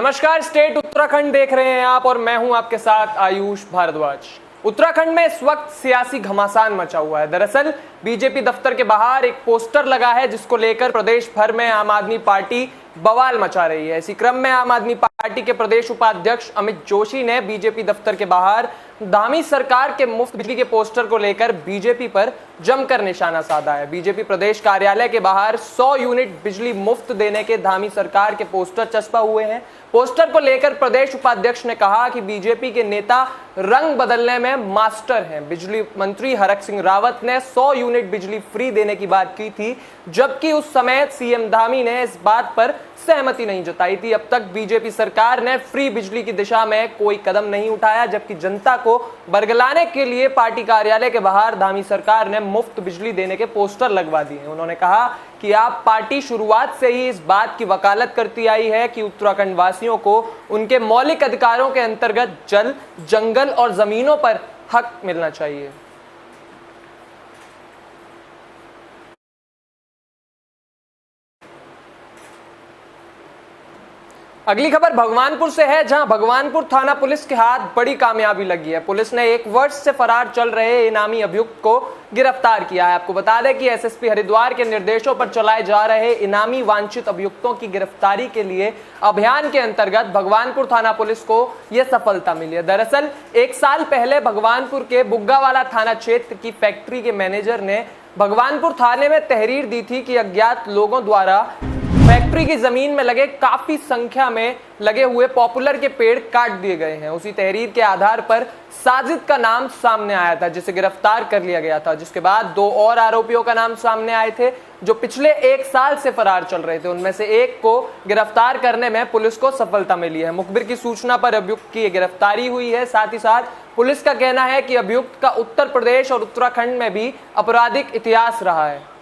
नमस्कार, स्टेट उत्तराखंड देख रहे हैं आप और मैं हूं आपके साथ आयुष भारद्वाज। उत्तराखंड में इस वक्त सियासी घमासान मचा हुआ है। दरअसल बीजेपी दफ्तर के बाहर एक पोस्टर लगा है जिसको लेकर प्रदेश भर में आम आदमी पार्टी बवाल मचा रही है। इसी क्रम में आम आदमी पार्टी के प्रदेश उपाध्यक्ष अमित जोशी ने बीजेपी दफ्तर के बाहर धामी सरकार के मुफ्त बिजली के पोस्टर को लेकर बीजेपी पर जमकर निशाना साधा है। बीजेपी प्रदेश कार्यालय के बाहर 100 यूनिट बिजली मुफ्त देने के धामी सरकार के पोस्टर चस्पा हुए हैं। पोस्टर को लेकर प्रदेश उपाध्यक्ष ने कहा कि बीजेपी के नेता रंग बदलने में मास्टर हैं। बिजली मंत्री हरक सिंह रावत ने 100 यूनिट बिजली फ्री देने की बात की थी, जबकि उस समय सीएम धामी ने इस बात पर सहमति नहीं जताई थी। अब तक बीजेपी सरकार ने फ्री बिजली की दिशा में कोई कदम नहीं उठाया, जबकि जनता को बरगलाने के लिए पार्टी कार्यालय के बाहर धामी सरकार ने मुफ्त बिजली देने के पोस्टर लगवा दिए। उन्होंने कहा कि आप पार्टी शुरुआत से ही इस बात की वकालत करती आई है कि उत्तराखंड वासियों को उनके मौलिक अधिकारों के अंतर्गत जल, जंगल और जमीनों पर हक मिलना चाहिए। अगली खबर भगवानपुर से है, जहां भगवानपुर थाना पुलिस के हाथ बड़ी कामयाबी लगी है। पुलिस ने 1 वर्ष से फरार चल रहे इनामी अभियुक्त को गिरफ्तार किया है। आपको बता दें कि एसएसपी हरिद्वार के निर्देशों पर चलाए जा रहे इनामी वांछित अभियुक्तों की गिरफ्तारी के लिए अभियान के अंतर्गत भगवानपुर थाना पुलिस को यह सफलता मिली है। दरअसल 1 साल पहले भगवानपुर के बुग्गावाला थाना क्षेत्र की फैक्ट्री के मैनेजर ने भगवानपुर थाने में तहरीर दी थी कि अज्ञात लोगों द्वारा फैक्ट्री की जमीन में लगे काफी संख्या में लगे हुए पॉपुलर के पेड़ काट दिए गए हैं। उसी तहरीर के आधार पर साजिद का नाम सामने आया था, जिसे गिरफ्तार कर लिया गया था, जिसके बाद 2 और आरोपियों का नाम सामने आए थे जो पिछले 1 साल से फरार चल रहे थे। उनमें से एक को गिरफ्तार करने में पुलिस को सफलता मिली है। मुखबिर की सूचना पर अभियुक्त की गिरफ्तारी हुई है। साथ ही साथ पुलिस का कहना है कि अभियुक्त का उत्तर प्रदेश और उत्तराखंड में भी आपराधिक इतिहास रहा है।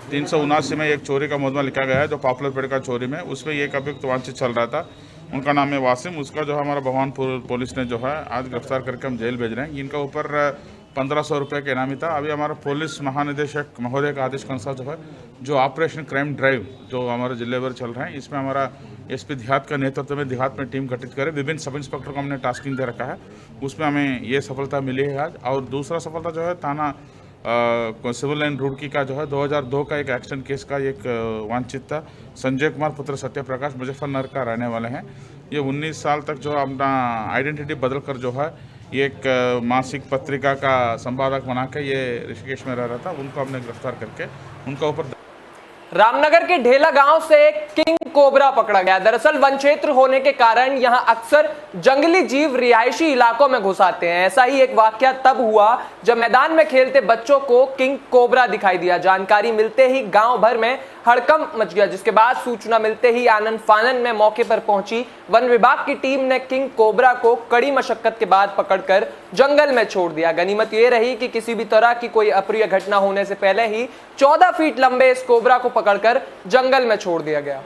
379 में एक चोरी का मुकदमा लिखा गया है जो पॉपुलर पेड़ का चोरी में, उसमें एक अभियुक्त वांछित चल रहा था। उनका नाम है वासिम। उसका जो हमारा भगवानपुर पुलिस ने जो है आज गिरफ्तार करके हम जेल भेज रहे हैं। इनका ऊपर 1500 रुपये का इनामी था। अभी हमारा पुलिस महानिदेशक महोदय का आदेश के अनुसार जो है जो ऑपरेशन क्राइम ड्राइव जो हमारे जिले भर चल रहे हैं, इसमें हमारा एसपी देहात का नेतृत्व में देहात में टीम गठित करे। विभिन्न सब इंस्पेक्टर को हमने टास्किंग दे रखा है, उसमें हमें ये सफलता मिली है आज। और दूसरा सफलता जो है थाना सिविल लाइन रुड़की का जो है 2002 का एक एक्सीडेंट केस का एक वांछित था संजय कुमार पुत्र सत्य प्रकाश मुजफ्फरनगर का रहने वाले हैं। ये 19 साल तक जो अपना आइडेंटिटी बदल कर जो है एक मासिक पत्रिका का संपादक बना के ये ऋषिकेश में रह रहा था। उनको हमने गिरफ्तार करके उनका ऊपर रामनगर के ढेला गांव से एक किंग कोबरा पकड़ा गया। दरअसल वन क्षेत्र होने के कारण यहां अक्सर जंगली जीव रिहायशी इलाकों में घुस आते हैं। ऐसा ही एक वाकया तब हुआ जब मैदान में खेलते बच्चों को किंग कोबरा दिखाई दिया। जानकारी मिलते ही गांव भर में हड़कंप मच गया, जिसके बाद सूचना मिलते ही आनन फानन में मौके पर पहुंची वन विभाग की टीम ने किंग कोबरा को कड़ी मशक्कत के बाद पकड़कर जंगल में छोड़ दिया। गनीमत यह रही कि किसी भी तरह की कोई अप्रिय घटना होने से पहले ही 14 फीट लंबे इस कोबरा को पकड़कर जंगल में छोड़ दिया गया।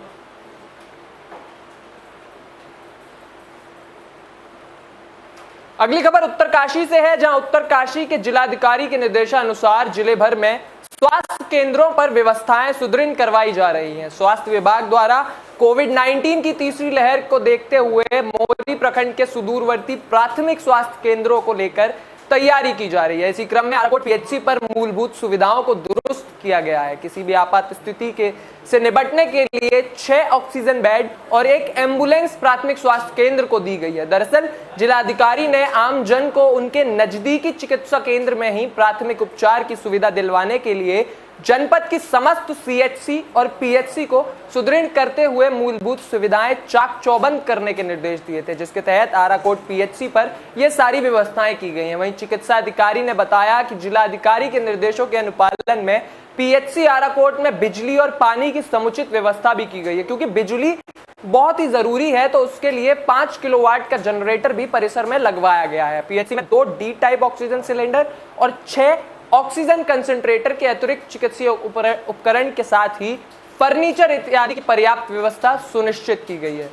अगली खबर उत्तरकाशी से है, जहां उत्तरकाशी के जिलाधिकारी के निर्देशानुसार जिले भर में स्वास्थ्य केंद्रों पर व्यवस्थाएं सुदृढ़ करवाई जा रही हैं। स्वास्थ्य विभाग द्वारा कोविड-19 की तीसरी लहर को देखते हुए मोरी प्रखंड के सुदूरवर्ती प्राथमिक स्वास्थ्य केंद्रों को लेकर तैयारी की जा रही है। इसी क्रम में आराकोट पीएचसी पर मूलभूत सुविधाओं को दुरुस्त किया गया है। किसी भी आपात स्थिति से निपटने के लिए 6 ऑक्सीजन बेड और 1 एम्बुलेंस प्राथमिक स्वास्थ्य केंद्र को दी गई है। दरअसल जिलाधिकारी ने आम जन को उनके नजदीकी चिकित्सा केंद्र में ही प्राथमिक उपचार की सुविधा दिलवाने के लिए जनपद की समस्त सीएचसी और पीएचसी को सुदृढ़ करते हुए मूलभूत सुविधाएं चाक चौबंद करने के निर्देश दिए थे, जिसके तहत आराकोट पीएचसी पर यह सारी व्यवस्थाएं की गई हैं। वहीं चिकित्सा अधिकारी ने बताया कि जिलाधिकारी के निर्देशों के अनुपालन में पीएचसी आराकोट में बिजली और पानी की समुचित व्यवस्था भी की गई है, क्योंकि बिजली बहुत ही जरूरी है, तो उसके लिए 5 किलोवाट का जनरेटर भी परिसर में लगवाया गया है। पीएचसी में 2 डी टाइप ऑक्सीजन सिलेंडर और 6 ऑक्सीजन कंसंट्रेटर के अतिरिक्त चिकित्सीय उपकरण के साथ ही फर्नीचर इत्यादि की पर्याप्त व्यवस्था सुनिश्चित की गई है।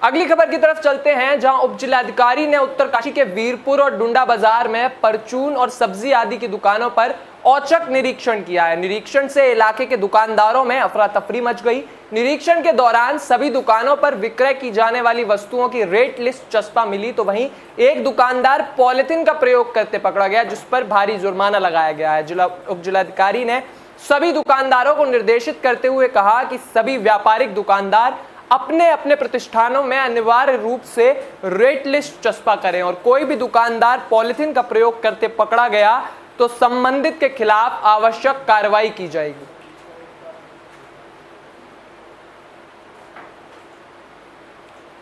अगली खबर की तरफ चलते हैं, जहां उप जिलाधिकारी ने उत्तरकाशी के वीरपुर और डुंडा बाजार में परचून और सब्जी आदि की दुकानों पर औचक निरीक्षण किया है। निरीक्षण से इलाके के दुकानदारों में अफरा तफरी मच गई। निरीक्षण के दौरान सभी दुकानों पर विक्रय की जाने वाली वस्तुओं की रेट लिस्ट चस्पा मिली, तो वहीं एक दुकानदार पॉलिथीन का प्रयोग करते पकड़ा गया, जिस पर भारी जुर्माना लगाया गया है। उप जिलाधिकारी ने सभी दुकानदारों को निर्देशित करते हुए कहा कि सभी व्यापारिक दुकानदार अपने अपने प्रतिष्ठानों में अनिवार्य रूप से रेट लिस्ट चस्पा करें और कोई भी दुकानदार पॉलिथीन का प्रयोग करते पकड़ा गया तो संबंधित के खिलाफ आवश्यक कार्रवाई की जाएगी।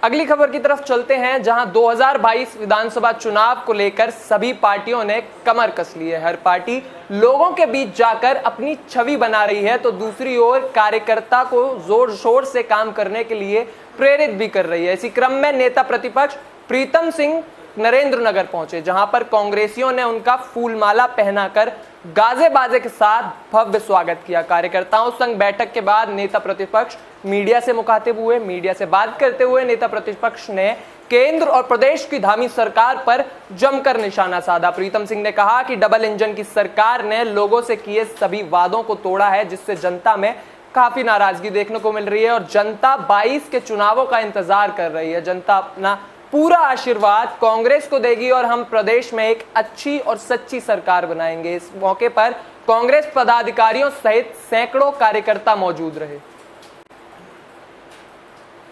अगली खबर की तरफ चलते हैं, जहां 2022 विधानसभा चुनाव को लेकर सभी पार्टियों ने कमर कस ली है। हर पार्टी लोगों के बीच जाकर अपनी छवि बना रही है, तो दूसरी ओर कार्यकर्ता को जोर शोर से काम करने के लिए प्रेरित भी कर रही है। इसी क्रम में नेता प्रतिपक्ष प्रीतम सिंह नरेंद्र नगर पहुंचे, जहां पर कांग्रेसियों ने उनका फूलमाला पहनाकर गाजे बाजे के साथ भव्य स्वागत किया। कार्यकर्ताओं संग बैठक के बाद नेता प्रतिपक्ष मीडिया से मुखातिब हुए। मीडिया से बात करते हुए नेता प्रतिपक्ष ने केंद्र और प्रदेश की धामी सरकार पर जमकर निशाना साधा। प्रीतम सिंह ने कहा कि डबल इंजन की सरकार ने लोगों से किए सभी वादों को तोड़ा है, जिससे जनता में काफी नाराजगी देखने को मिल रही है और जनता 22 के चुनावों का इंतजार कर रही है। जनता अपना पूरा आशीर्वाद कांग्रेस को देगी और हम प्रदेश में एक अच्छी और सच्ची सरकार बनाएंगे। इस मौके पर कांग्रेस पदाधिकारियों सहित सैकड़ों कार्यकर्ता मौजूद रहे।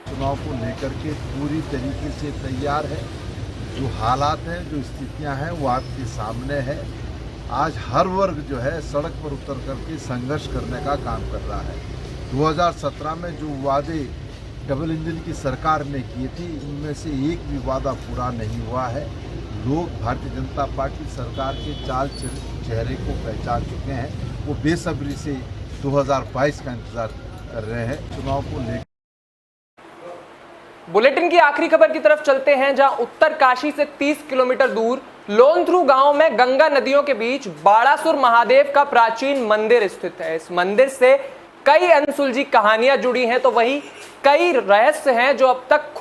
चुनाव को लेकर के पूरी तरीके से तैयार है। जो हालात हैं, जो स्थितियां हैं, वो आपके सामने है। आज हर वर्ग जो है सड़क पर उतर करके संघर्ष करने का काम कर रहा है। 2017 में जो वादे डबल इंजन की सरकार ने किए थे, इनमें से एक भी वादा पूरा नहीं हुआ है। लोग भारतीय जनता पार्टी सरकार के चाल चेहरे को पहचान चुके हैं। वो बेसब्री से 2022 का इंतजार कर रहे हैं। चुनाव को लेकर बुलेटिन की आखिरी खबर की तरफ चलते हैं, जहां उत्तरकाशी से 30 किलोमीटर दूर लोनथ्रू गांव में गंगा नदियों के बीच बाणासुर महादेव का प्राचीन मंदिर स्थित है। इस मंदिर से कई अनसुलझी कहानियां जुड़ी हैं, तो वहीं कई रहस्य हैं जो अब तक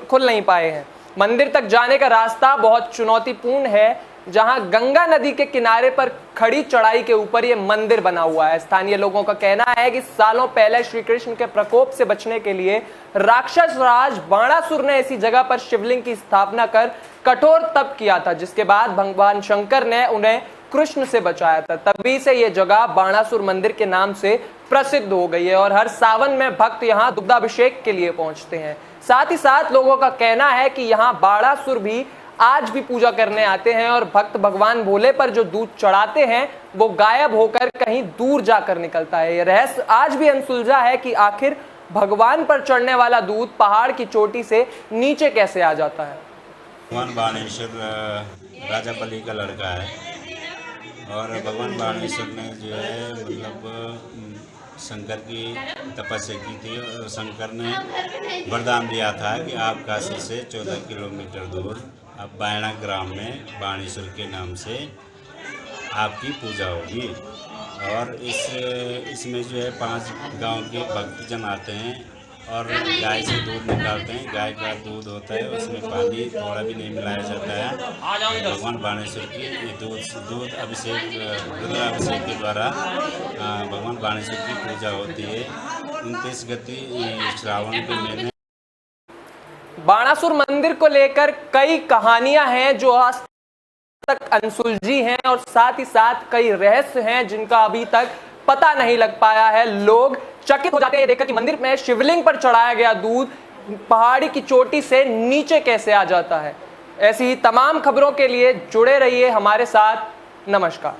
खुल नहीं पाए हैं। मंदिर तक जाने का रास्ता बहुत चुनौतीपूर्ण है, जहां गंगा नदी के किनारे पर खड़ी चढ़ाई के ऊपर यह मंदिर बना हुआ है। स्थानीय लोगों का कहना है कि सालों पहले श्री कृष्ण के प्रकोप से बचने के लिए राक्षस राज बाणासुर ने इसी जगह पर शिवलिंग की स्थापना कर कठोर तप किया था, जिसके बाद भगवान शंकर ने उन्हें कृष्ण से बचाया था। तभी से यह जगह बाणासुर मंदिर के नाम से प्रसिद्ध हो गई है और हर सावन में भक्त यहां दुग्धाभिषेक के लिए पहुंचते हैं। साथ ही साथ लोगों का कहना है कि यहां बाणासुर भी आज भी पूजा करने आते हैं और भक्त भगवान भोले पर जो दूध चढ़ाते हैं वो गायब होकर कहीं दूर जाकर निकलता है। यह रहस्य आज भी अनसुलझा है कि आखिर भगवान पर चढ़ने वाला दूध पहाड़ की चोटी से नीचे कैसे आ जाता है। भगवान बाणेश्वर राजा बलि का लड़का है और भगवान बाणेश्वर ने जो है मतलब शंकर की तपस्या की थी और शंकर ने वरदान दिया था कि आप काशी से 14 किलोमीटर दूर अब बायणा ग्राम में बाणेश्वर के नाम से आपकी पूजा होगी। और इसमें जो है 5 गांव के भक्तजन आते हैं और गाय से दूध निकालते हैं। गाय का दूध होता है, उसमें पानी थोड़ा भी नहीं मिलाया जाता है। भगवान बाणेश्वर की दूध अभिषेक रुद्राभिषेक के द्वारा भगवान बाणेश्वर की पूजा होती है। 29 गति श्रावण के महीने बाणासुर मंदिर को लेकर कई कहानियां हैं जो आज तक अनसुलझी हैं और साथ ही साथ कई रहस्य हैं जिनका अभी तक पता नहीं लग पाया है। लोग चकित हो जाते हैं देखकर कि मंदिर में शिवलिंग पर चढ़ाया गया दूध पहाड़ी की चोटी से नीचे कैसे आ जाता है। ऐसी ही तमाम खबरों के लिए जुड़े रहिए हमारे साथ। नमस्कार।